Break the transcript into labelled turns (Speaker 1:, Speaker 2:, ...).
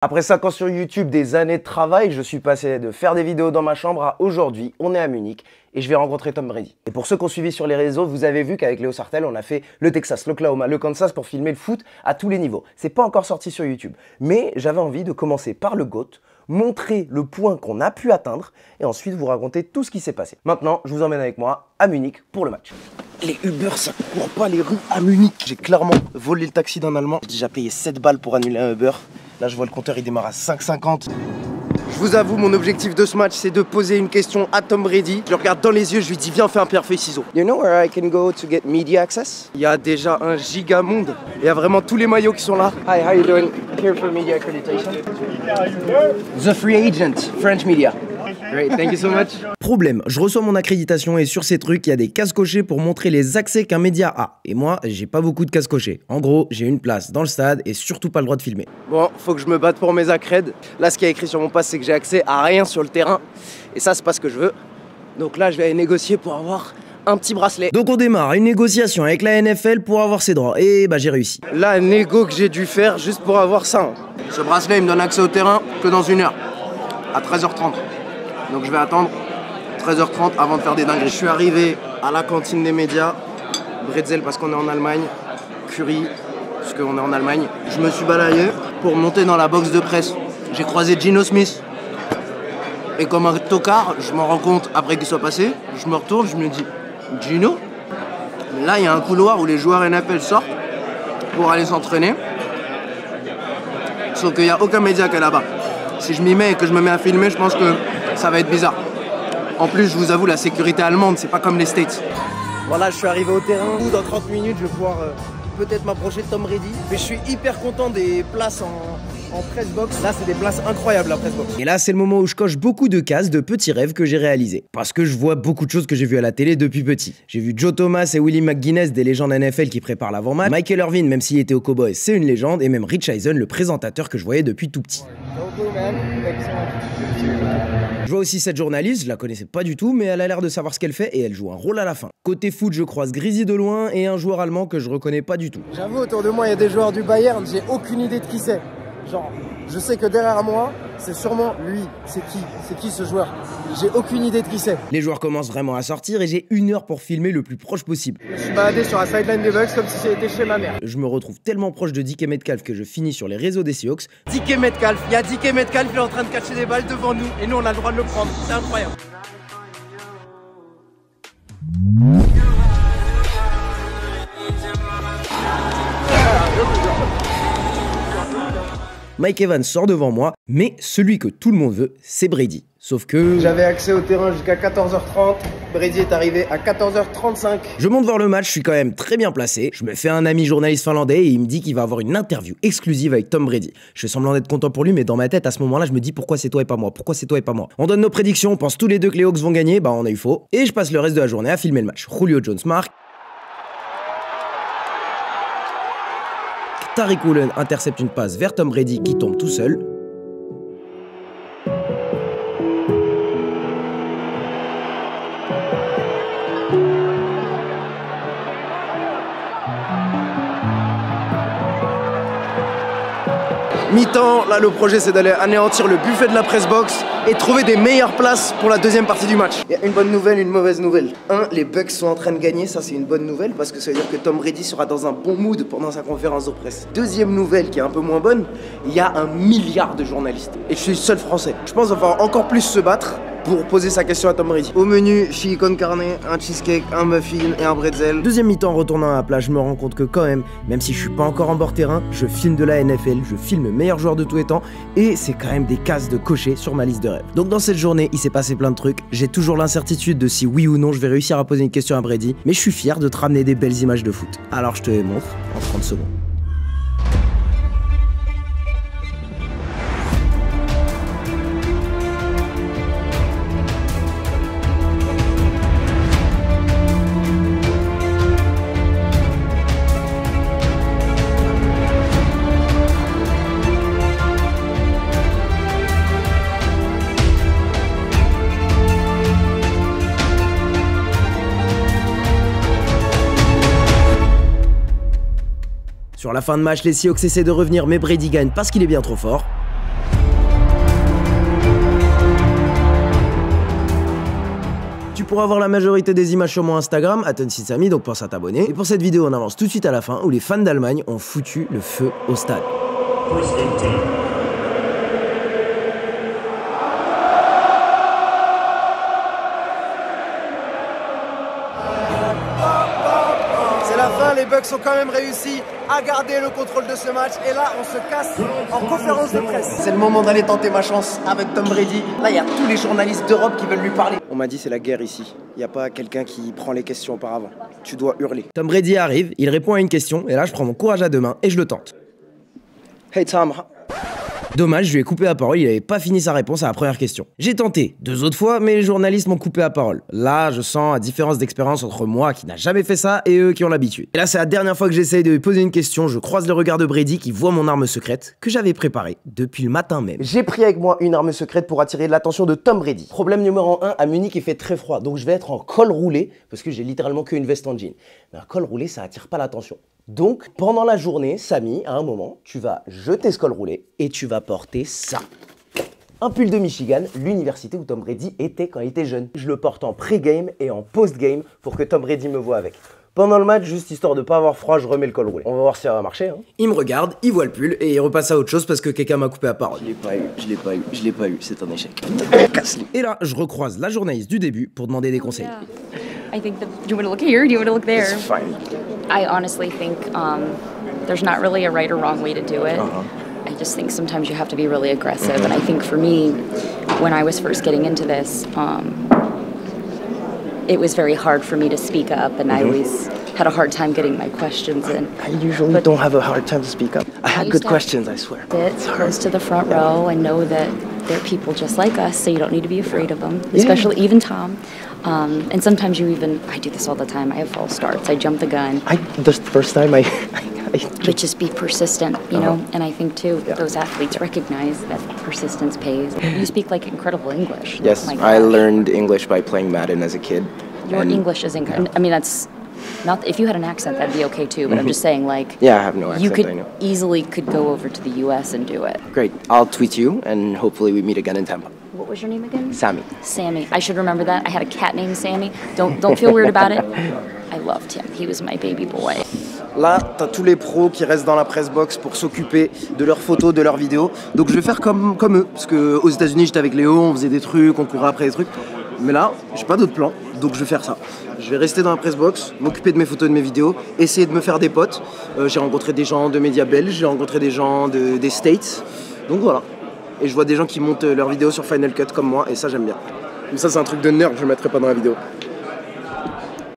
Speaker 1: Après 5 ans sur YouTube, des années de travail, je suis passé de faire des vidéos dans ma chambre à aujourd'hui, on est à Munich et je vais rencontrer Tom Brady. Et pour ceux qui ont suivi sur les réseaux, vous avez vu qu'avec Léo Sartell, on a fait le Texas, l'Oklahoma, le Kansas pour filmer le foot à tous les niveaux. C'est pas encore sorti sur YouTube, mais j'avais envie de commencer par le GOAT, montrer le point qu'on a pu atteindre et ensuite vous raconter tout ce qui s'est passé. Maintenant, je vous emmène avec moi à Munich pour le match. Les Uber, ça court pas les rues à Munich. J'ai clairement volé le taxi d'un Allemand. J'ai déjà payé 7 balles pour annuler un Uber. Là, je vois le compteur, il démarre à 5,50. Je vous avoue, mon objectif de ce match, c'est de poser une question à Tom Brady. Je le regarde dans les yeux, je lui dis, viens, fais un pierre feuille ciseaux. You know where I can go to get media access? Il y a déjà un giga monde. Il y a vraiment tous les maillots qui sont là. Hi, how you doing? Here for media accreditation. The free agent, French media. Great, thank you so much. Problème, je reçois mon accréditation et sur ces trucs, il y a des cases cochées pour montrer les accès qu'un média a. Et moi, j'ai pas beaucoup de cases cochées. En gros, j'ai une place dans le stade et surtout pas le droit de filmer. Bon, faut que je me batte pour mes accrèdes. Là, ce qui est écrit sur mon pass, c'est que j'ai accès à rien sur le terrain. Et ça, c'est pas ce que je veux. Donc là, je vais aller négocier pour avoir un petit bracelet. Donc on démarre une négociation avec la NFL pour avoir ses droits. Et bah j'ai réussi. La négo que j'ai dû faire juste pour avoir ça. Ce bracelet, il me donne accès au terrain que dans 1 heure. À 13h30. Donc je vais attendre 13h30 avant de faire des dingueries. Je suis arrivé à la cantine des médias, bretzel parce qu'on est en Allemagne, curry parce qu'on est en Allemagne. Je me suis balayé pour monter dans la box de presse. J'ai croisé Geno Smith. Et comme un tocard, je m'en rends compte après qu'il soit passé. Je me retourne, je me dis, Geno? Là, il y a un couloir où les joueurs NFL sortent pour aller s'entraîner. Sauf qu'il n'y a aucun média qui est là-bas. Si je m'y mets et que je me mets à filmer, je pense que ça va être bizarre. En plus, je vous avoue, la sécurité allemande, c'est pas comme les States. Voilà, je suis arrivé au terrain. Dans 30 minutes, je vais pouvoir peut-être m'approcher de Tom Brady. Mais je suis hyper content des places en press box. Là, c'est des places incroyables, la press box. Et là, c'est le moment où je coche beaucoup de cases de petits rêves que j'ai réalisés. Parce que je vois beaucoup de choses que j'ai vues à la télé depuis petit. J'ai vu Joe Thomas et Willie McGuinness, des légendes NFL qui préparent l'avant-match. Michael Irvin, même s'il était au Cowboys, c'est une légende. Et même Rich Eisen, le présentateur que je voyais depuis tout petit. Je vois aussi cette journaliste, je la connaissais pas du tout, mais elle a l'air de savoir ce qu'elle fait et elle joue un rôle à la fin. Côté foot, je croise Grisi de loin et un joueur allemand que je reconnais pas du tout.
Speaker 2: J'avoue, autour de moi, il y a des joueurs du Bayern, j'ai aucune idée de qui c'est. Genre, je sais que derrière moi, c'est sûrement lui. C'est qui ce joueur? J'ai aucune idée de qui c'est.
Speaker 1: Les joueurs commencent vraiment à sortir et j'ai 1 heure pour filmer le plus proche possible.
Speaker 2: Je suis baladé sur la sideline des Bucks comme si j'étais chez ma mère.
Speaker 1: Je me retrouve tellement proche de DK Metcalf que je finis sur les réseaux des Seahawks.
Speaker 2: DK Metcalf, il y a DK Metcalf, il est en train de catcher des balles devant nous et nous on a le droit de le prendre. C'est incroyable.
Speaker 1: Mike Evans sort devant moi, mais celui que tout le monde veut, c'est Brady. Sauf que...
Speaker 2: J'avais accès au terrain jusqu'à 14h30, Brady est arrivé à 14h35.
Speaker 1: Je monte voir le match, je suis quand même très bien placé. Je me fais un ami journaliste finlandais et il me dit qu'il va avoir une interview exclusive avec Tom Brady. Je fais semblant d'être content pour lui, mais dans ma tête, à ce moment-là, je me dis pourquoi c'est toi et pas moi? Pourquoi c'est toi et pas moi? On donne nos prédictions, on pense tous les deux que les Hawks vont gagner, bah on a eu faux. Et je passe le reste de la journée à filmer le match. Julio Jones marque. Tariq Woolen intercepte une passe vers Tom Brady qui tombe tout seul.
Speaker 2: Mi-temps, là le projet c'est d'aller anéantir le buffet de la press box et trouver des meilleures places pour la deuxième partie du match. Il y a une bonne nouvelle, une mauvaise nouvelle. Les Bucks sont en train de gagner, ça c'est une bonne nouvelle parce que ça veut dire que Tom Brady sera dans un bon mood pendant sa conférence de presse. Deuxième nouvelle qui est un peu moins bonne, il y a 1 milliard de journalistes et je suis le seul français. Je pense qu'il va falloir encore plus se battre pour poser sa question à Tom Brady. Au menu, chili con carne, un cheesecake, un muffin et un bretzel.
Speaker 1: Deuxième mi-temps, retournant à la plage, je me rends compte que quand même si je suis pas encore en bord terrain, je filme de la NFL, je filme le meilleur joueur de tous les temps et c'est quand même des cases de cocher sur ma liste de rêves. Donc dans cette journée, il s'est passé plein de trucs. J'ai toujours l'incertitude de si oui ou non je vais réussir à poser une question à Brady, mais je suis fier de te ramener des belles images de foot. Alors je te les montre en 30 secondes. Sur la fin de match, les Seahawks essaient de revenir, mais Brady gagne parce qu'il est bien trop fort. Tu pourras voir la majorité des images sur mon Instagram, @tensitsami, donc pense à t'abonner. Et pour cette vidéo, on avance tout de suite à la fin, où les fans d'Allemagne ont foutu le feu au stade.
Speaker 2: C'est la fin, les Bucks ont quand même réussi à garder le contrôle de ce match. Et là, on se casse en conférence de presse. C'est le moment d'aller tenter ma chance avec Tom Brady. Là, il y a tous les journalistes d'Europe qui veulent lui parler. On m'a dit c'est la guerre ici. Il n'y a pas quelqu'un qui prend les questions auparavant. Tu dois hurler.
Speaker 1: Tom Brady arrive, il répond à une question, et là je prends mon courage à deux mains et je le tente.
Speaker 2: Hey Tom.
Speaker 1: Dommage, je lui ai coupé la parole, il avait pas fini sa réponse à la première question. J'ai tenté 2 autres fois, mais les journalistes m'ont coupé la parole. Là, je sens la différence d'expérience entre moi qui n'a jamais fait ça et eux qui ont l'habitude. Et là, c'est la dernière fois que j'essaye de lui poser une question, je croise le regard de Brady qui voit mon arme secrète que j'avais préparée depuis le matin même.
Speaker 2: J'ai pris avec moi une arme secrète pour attirer l'attention de Tom Brady.
Speaker 1: Problème numéro 1, à Munich il fait très froid, donc je vais être en col roulé, parce que j'ai littéralement qu'une veste en jean. Mais un col roulé, ça attire pas l'attention. Donc, pendant la journée, Samy, à un moment, tu vas jeter ce col roulé et tu vas porter ça. Un pull de Michigan, l'université où Tom Brady était quand il était jeune. Je le porte en pré-game et en post-game pour que Tom Brady me voie avec. Pendant le match, juste histoire de pas avoir froid, je remets le col roulé. On va voir si ça va marcher. Hein. Il me regarde, il voit le pull et il repasse à autre chose parce que quelqu'un m'a coupé la parole.
Speaker 2: Je l'ai pas eu, c'est un échec.
Speaker 1: Et là, je recroise la journaliste du début pour demander des conseils.
Speaker 3: Yeah. I think that, do you want to look here? Do you want to look there?
Speaker 2: It's fine.
Speaker 3: I honestly think there's not really a right or wrong way to do it. I just think sometimes you have to be really aggressive. And I think for me, when I was first getting into this, it was very hard for me to speak up, and I always had a hard time getting my questions in.
Speaker 2: I usually don't have a hard time to speak up. I had good questions, I swear.
Speaker 3: Sit close to the front row and know that they're people just like us, so you don't need to be afraid of them, especially even Tom. And sometimes you even, I do this all the time, I have false starts, I jump the gun.
Speaker 2: The first time
Speaker 3: But just be persistent, you know? And I think too, those athletes recognize that persistence pays. You speak like incredible English.
Speaker 2: Yes,
Speaker 3: My
Speaker 2: I
Speaker 3: gosh.
Speaker 2: learned English by playing Madden as a kid.
Speaker 3: Your English is incredible. I mean, that's not, if you had an accent, that'd be okay too, but I'm just saying, like,
Speaker 2: Yeah, I have no accent,
Speaker 3: you could
Speaker 2: I know.
Speaker 3: easily could go over to the US and do it.
Speaker 2: Great, I'll tweet you and hopefully we meet again in Tampa.
Speaker 3: What was your name again?
Speaker 2: Sammy.
Speaker 3: Sammy. I should remember that. I had a cat named Sammy. Don't feel weird about it. I loved him. He was my baby boy.
Speaker 2: Là, t'as tous les pros qui restent dans la press box pour s'occuper de leurs photos, de leurs vidéos. Donc je vais faire comme eux, parce qu'aux États-Unis j'étais avec Léo, on faisait des trucs, on courait après des trucs. Mais là, j'ai pas d'autre plan, donc je vais faire ça. Je vais rester dans la press box, m'occuper de mes photos, de mes vidéos, essayer de me faire des potes. J'ai rencontré des gens de médias belges, j'ai rencontré des gens des States. Donc voilà. Et je vois des gens qui montent leurs vidéos sur Final Cut comme moi, et ça j'aime bien. Mais ça c'est un truc de nerd, je le mettrai pas dans la vidéo.